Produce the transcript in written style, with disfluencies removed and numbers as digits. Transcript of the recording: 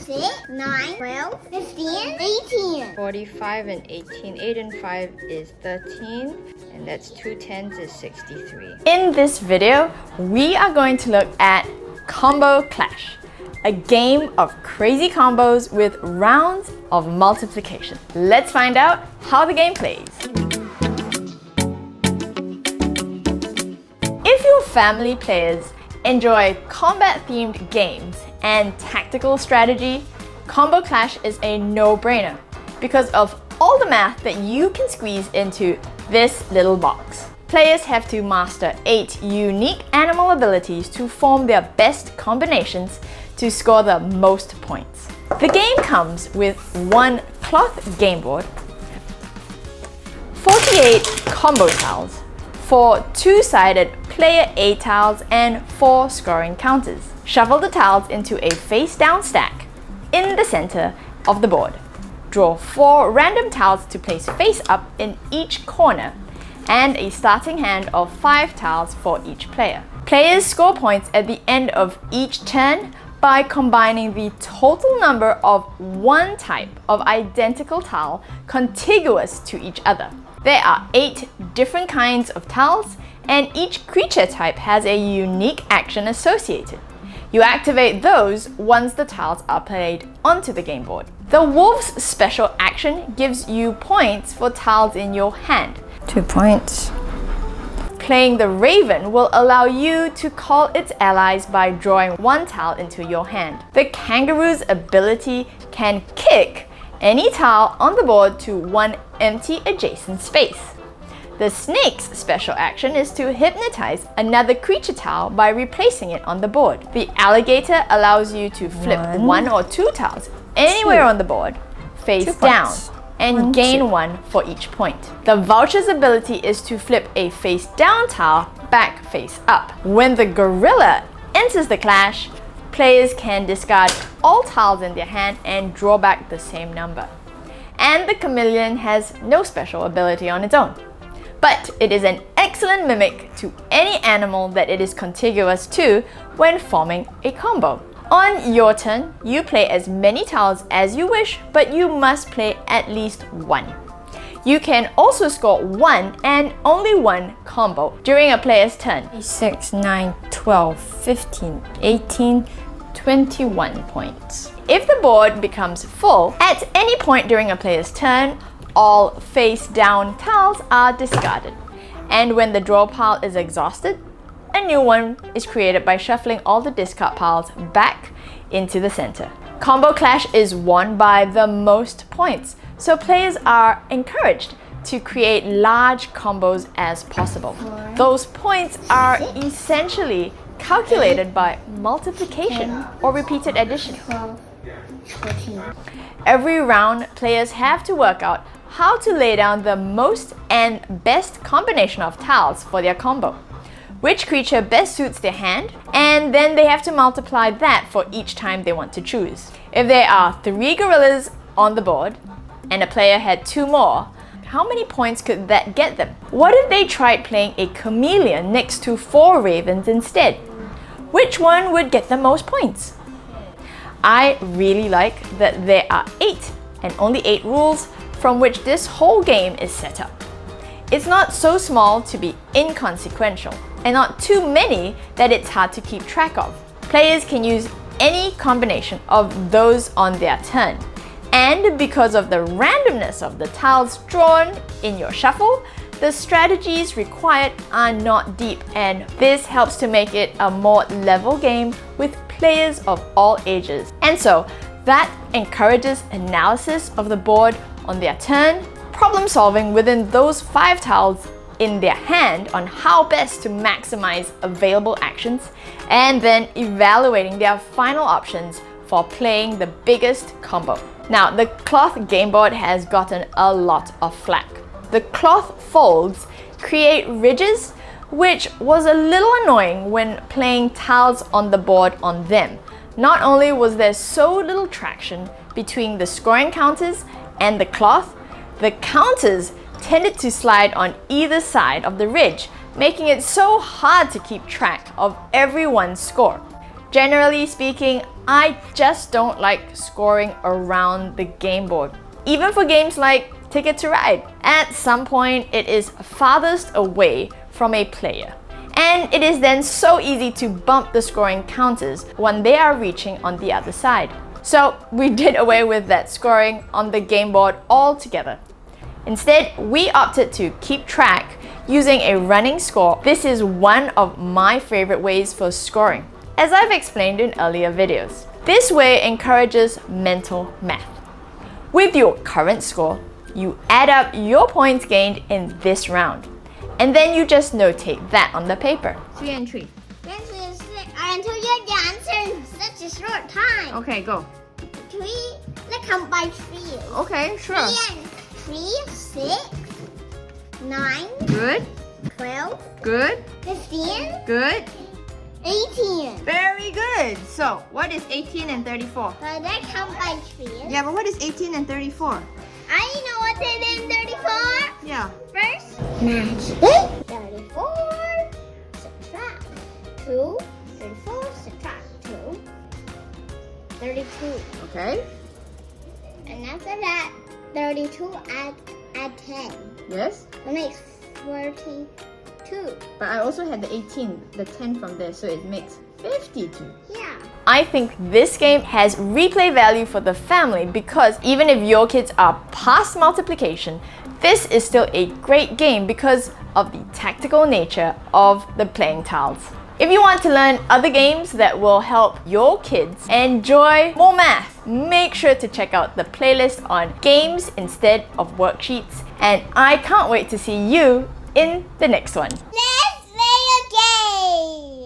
6, 9, 12, 15, 18. 45 and 18. 8 and 5 is 13. And that's 2 10s is 63. In this video, we are going to look at Combo Clash, a game of crazy combos with rounds of multiplication. Let's find out how the game plays. If your family players enjoy combat-themed games and tactical strategy, Combo Clash is a no-brainer because of all the math that you can squeeze into this little box. Players have to master 8 unique animal abilities to form their best combinations to score the most points. The game comes with one cloth game board, 48 combo tiles, 4 two-sided player A tiles, and 4 scoring counters. Shuffle the tiles into a face-down stack in the center of the board. Draw 4 random tiles to place face up in each corner, and a starting hand of 5 tiles for each player. Players score points at the end of each turn by combining the total number of one type of identical tile contiguous to each other. There are 8 different kinds of tiles, and each creature type has a unique action associated. You activate those once the tiles are played onto the game board. The Wolf's special action gives you points for tiles in your hand. 2 points. Playing the Raven will allow you to call its allies by drawing 1 tile into your hand. The Kangaroo's ability can kick any tile on the board to 1 empty adjacent space. The Snake's special action is to hypnotize another creature tile by replacing it on the board. The Alligator allows you to flip 1 or 2 tiles anywhere on the board, face down, and gain 1 for each point. The Vulture's ability is to flip a face down tile back face up. When the Gorilla enters the clash, players can discard all tiles in their hand and draw back the same number. And the Chameleon has no special ability on its own, but it is an excellent mimic to any animal that it is contiguous to when forming a combo. On your turn, you play as many tiles as you wish, but you must play at least 1. You can also score 1 and only 1 combo during a player's turn. 6, 9, 12, 15, 18, 21 points. If the board becomes full at any point during a player's turn, all face-down tiles are discarded. And when the draw pile is exhausted, a new one is created by shuffling all the discard piles back into the center. Combo Clash is won by the most points, so players are encouraged to create large combos as possible. Those points are essentially calculated by multiplication or repeated addition. 12, 14. Every round, players have to work out how to lay down the most and best combination of tiles for their combo, which creature best suits their hand, and then they have to multiply that for each time they want to choose. If there are 3 gorillas on the board and a player had 2 more, how many points could that get them? What if they tried playing a chameleon next to 4 ravens instead? Which one would get the most points? I really like that there are 8 and only 8 rules from which this whole game is set up. It's not so small to be inconsequential, and not too many that it's hard to keep track of. Players can use any combination of those on their turn, and because of the randomness of the tiles drawn in your shuffle, the strategies required are not deep, and this helps to make it a more level game with players of all ages. And so that encourages analysis of the board on their turn, problem solving within those 5 tiles in their hand on how best to maximize available actions, and then evaluating their final options for playing the biggest combo. Now, the cloth game board has gotten a lot of flack. The cloth folds create ridges, which was a little annoying when playing tiles on the board on them. Not only was there so little traction between the scoring counters and the cloth, the counters tended to slide on either side of the ridge, making it so hard to keep track of everyone's score. Generally speaking, I just don't like scoring around the game board. Even for games like Ticket to Ride. At some point, it is farthest away from a player. And it is then so easy to bump the scoring counters when they are reaching on the other side. So we did away with that scoring on the game board altogether. Instead, we opted to keep track using a running score. This is one of my favorite ways for scoring, as I've explained in earlier videos. This way encourages mental math. With your current score, you add up your points gained in this round. And then you just notate that on the paper. 3 and 3. This is until you get the answer in such a short time. Okay, go. 3. Let's count by 3. Okay, sure. 3, 6, 9, Good, 12, good, 15, good. 18. Very good. So, what is 18 and 34? But let's count by 3. Yeah, but what is 18 and 34? I know what it is, 34. Yeah. First, match. 34, subtract 2. 34, subtract 2. 32. Okay. And after that, 32 add 10. Yes. That makes 42. But I also had the 18, the 10 from there, so it makes 52. Yeah. I think this game has replay value for the family because even if your kids are past multiplication, this is still a great game because of the tactical nature of the playing tiles. If you want to learn other games that will help your kids enjoy more math, make sure to check out the playlist on games instead of worksheets. And I can't wait to see you in the next one. Let's play a game.